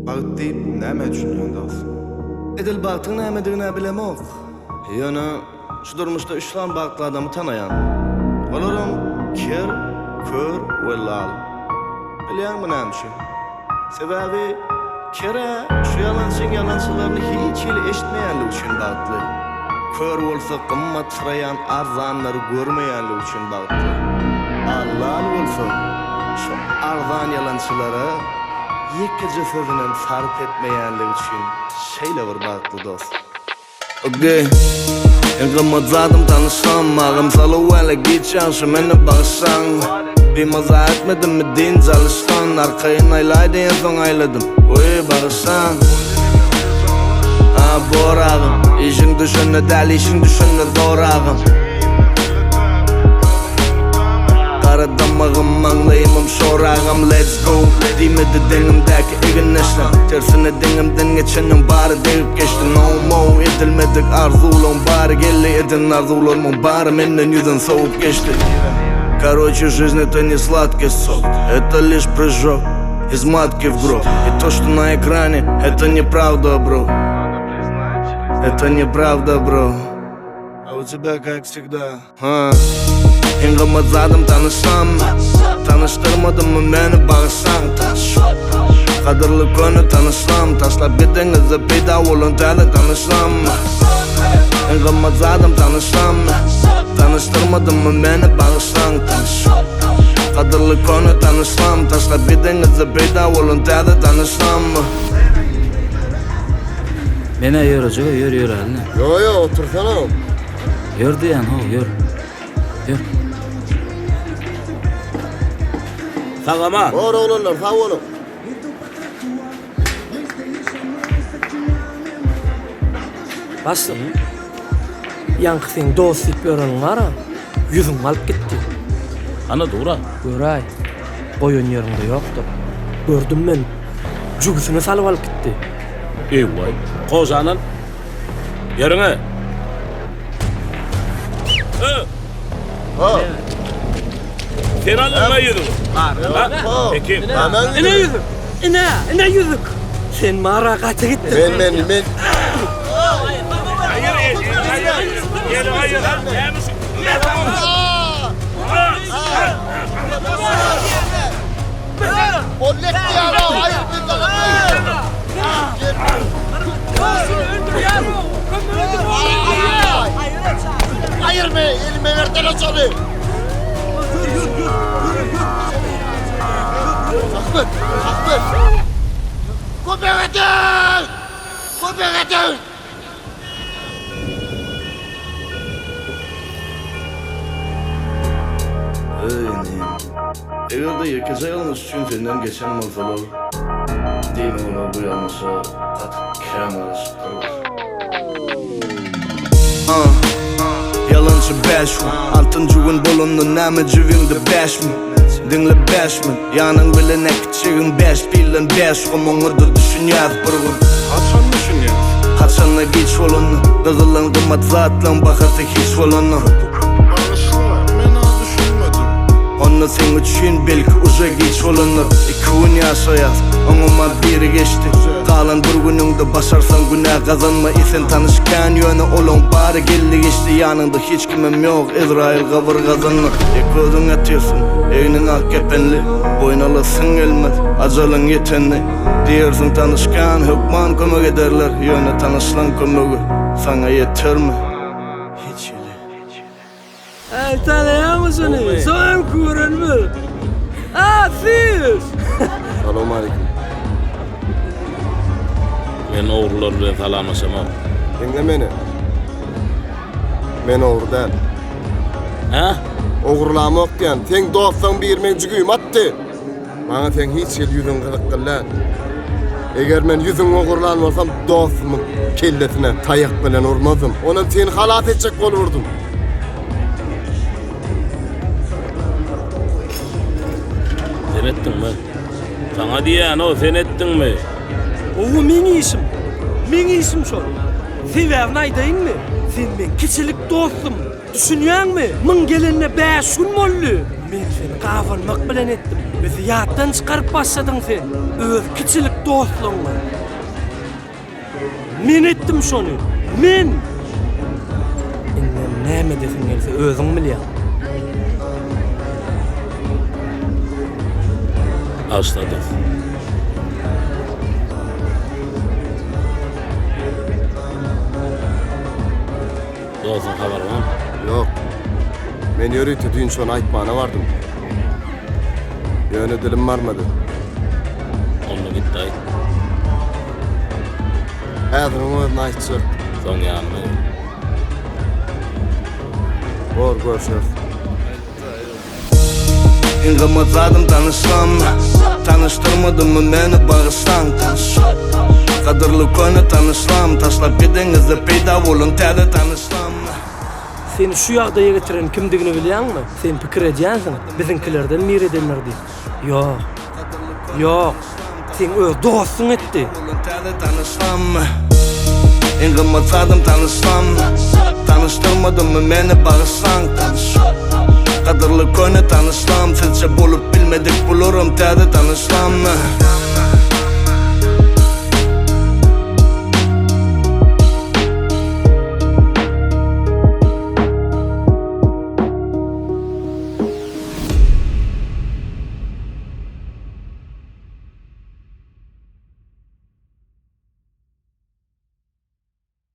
Bagyt diýip näme düşünýän dost? Edil bagtyň nämedigine bilemok. Ýöne şu durmuşda üçlan bagtly adamy tanaýan. Olaram ker, kör we lal. Bilýärmi näme? Sebäbi kere şu yalançylaryny hiç hili eşitmeýänligi üçin bagtly. Kör bolsa gymmat sırayan arzanlary görmeýänligi üçin bagtly. Allah bolsa şu arzan yalançylara ýekirje sözünem sarp etmeýänligi üçin şeýle bir bagtly dost. Okey. En gymmat zatym tanışsam, magam salyp wele gitjan şu meni bagşaň. Bir maza etmedim mi din çalışkan, arkayın aylaydı en son ayladım. Oy bagşaň. Boragım, işin düşünne däl, işin düşünne zoragım. Kara damagım, maňlaýymam şoragam. Let's go, diýmedi deňimdäki eginleşler. Tersine deňimden geçenim bary degip geçti. No more edilmedik arzularım bary geldi. Edin arzularım bary menden ýüzüň soğup geçti. Короче, жизнь это не сладкий сок, это лишь прыжок из матки в гроб. И то, что на экране, это неправда, бро. Это неправда, бро. А у тебя как всегда. En gymmat zatym tanışsam, tanıştırmadym mı meni bagşaň? Kadırly köni tanışsam, taşlap gideňizde peýda bolan täze tanışsam. En gymmat zatym tanışsam, tanıştırmadym mı meni bagşaň? Kadırly köni tanışsam, taşlap gideňizde peýda bolan täze tanışsam. Mene yürücü, yür haline. Yo, otursana. Yür diyen ho, yür. Yür. Sağama. Doğru olurlar, sağ olun. Başım. Yankısın dost ip yoranın var ha. Yüzüm alıp gitti. Ana doğru. Göray. Boyun yerinde yoktu. Gördüm ben. Cügüsünü salıp alıp gitti. Vay. Kozanın. Yerine. Sen alınma yürü. Peki. Ne yüzük? Ne yüzük? Sen mağara kaçı gittin. Ben. Hayır. Bollek ya, hayır bir tane. Hayır be, elime verden açalı. Ahmet. Köpeğe Egerde ýekece ýalnys üçin senden geçen manzalar diýme ona bu ýalnysy tatyp kämeleşdirip. Yalançy beşmi, altıncı gün bolundy näme jüwüňde beşmi. Dinle beşmi, ýanyň bilen ekçigin beş bilen beş gomňydy düşünýär bir gün. Haçan düşünýär? Haçanla geç bolandy, gyzylan gymmat zatlaň bahasy hiç bolandy. Onu sen üçün belki uza geç olanlar. 2 gün yaşayaz, onuma biri geçti. Kalan bir gününgde başarsan günah kazanma. Esen tanışkan yönü olan bari geldi geçti. Yanında hiç kimim yok, İsrail kabır kazanma. Gözün atıyorsun, evinin ak kepenli. Boynalısın gelmez, acalın yetenli. Diyersin tanışkan, hükman kömek ederler. Yönü tanışlan kömegi sana yeter mi? Hiç öyle. Tanıyan mısın? Soğan kuran mı? Siz! Selamun aleyküm. Ben oğurlar bilen salamlaşamam. Dinle beni. Ben oğru değil. Ha? Oğurlamak diyen, sen dostsan bir men jügüyüm attı. Bana sen hiç yıl yüzün kılık kıllan. Eğer men yüzün oğurlanmasam dostumun kellesine tayak bilen urmazım. Onun seni halat edecek olurdum. Sen ettin mi? Sana diýän o sen ettin mi? O meni işim şol. Sebäbini aýdaýynmy? Sen men kişilik dostum. Düşünýäňmi? Myň gelenine 5 gün boldy. Men seni gawanmak bilen etdim. Bizi ýatdan çykaryp başladyň sen. Öz kiçilik dostlugyňy. Men etdim şonu. Men. Indi näme desem gelse özüň bilýär. Ağustos'ta. Dostun haber var mı? Yok. Men yörüýti dün şonu aýtmana bardym. Ýöne dilim barmady. Onu gitti ayt. Häzir onu aýtsa. Son yanına. Bor görüşürüz. İnqamazadım tanışsam Tanıştırmadım mı meni bağışsan Kadırlı köyni tanışlam Taşlap gidiňizde peýda bolun täze tanışlam Seni şu ýagdaýa getiren kimdigini bilýärmi? Sen pikir edýänsiň, biziňkilerden mir edenlerdi. Ýok. Ýok. Sen öz dostun etdi. Bolun täze tanışlam İnqamazadım tanışsam Tanıştırmadım mı meni bağışsan Kadırlı köyni tanışlam Sizce bolup bilmedik bulurum täze tanışlam